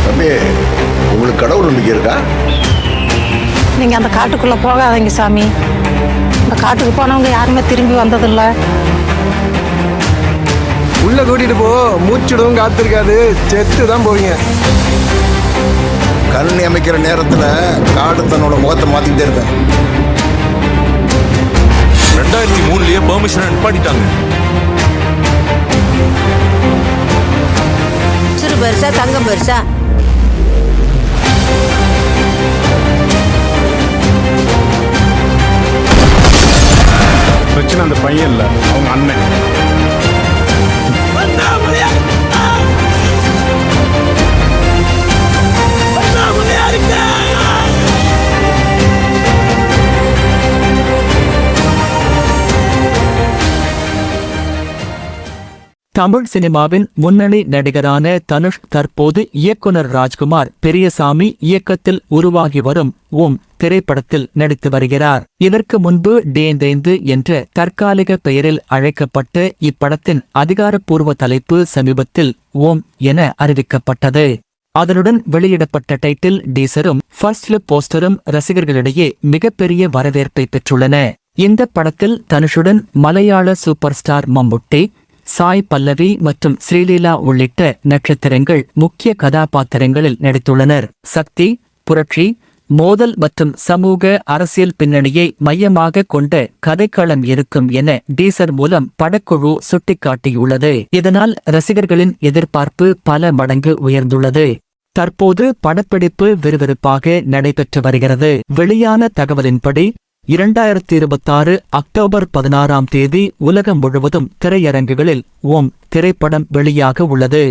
தம்பி, உங்களுக்கு கடவுள் நம்பிக்கை இருக்கா? நீங்கள் அந்த காட்டுக்குள்ளே போகாதீங்க சாமி. அந்த காட்டுக்கு போனவங்க யாருமே திரும்பி வந்ததில்ல. உள்ள கூட்டிட்டு போ, மூச்சுடவும் காத்திருக்காது, செத்து தான் போவீங்க. கண்ணி அமைக்கிற நேரத்தில் காடு தன்னோட முகத்தை மாற்றிக்கிட்டே இருக்கேன். 2003லயே பெர்மிஷன் நிப்பாட்டிட்டாங்க. சிறு பெருசா தங்கம் பெருசா? பிரச்சனை அந்த பையன் இல்ல, அவங்க அண்ணன். தமிழ் சினிமாவின் முன்னணி நடிகரான தனுஷ் தற்போது இயக்குனர் ராஜ்குமார் பெரியசாமி இயக்கத்தில் உருவாகி வரும் ஓம் திரைப்படத்தில் நடித்து வருகிறார். இதற்கு முன்பு டேந்தேந்து என்ற தற்காலிக பெயரில் அழைக்கப்பட்ட இப்படத்தின் அதிகாரப்பூர்வ தலைப்பு சமீபத்தில் ஓம் என அறிவிக்கப்பட்டது. அதனுடன் வெளியிடப்பட்ட டைட்டில் டீசரும் ஃபர்ஸ்ட் லுக் போஸ்டரும் ரசிகர்களிடையே மிகப்பெரிய வரவேற்பை பெற்றுள்ளன. இந்த படத்தில் தனுஷுடன் மலையாள சூப்பர் ஸ்டார் மம்முட்டி, சாய் பல்லவி மற்றும் ஸ்ரீலீலா உள்ளிட்ட நட்சத்திரங்கள் முக்கிய கதாபாத்திரங்களில் நடித்துள்ளனர். சக்தி, புரட்சி, மோதல் மற்றும் சமூக அரசியல் பின்னணியை மையமாக கொண்ட கதைக்களம் இருக்கும் என டீசர் மூலம் படக்குழு சுட்டிக்காட்டியுள்ளது. இதனால் ரசிகர்களின் எதிர்பார்ப்பு பல மடங்கு உயர்ந்துள்ளது. தற்போது படப்பிடிப்பு விறுவிறுப்பாக நடைபெற்று வருகிறது. வெளியான தகவலின்படி 2026 அக்டோபர் 16ஆம் தேதி உலகம் முழுவதும் திரையரங்குகளில் ஓம் திரைப்படம் வெளியாக உள்ளது.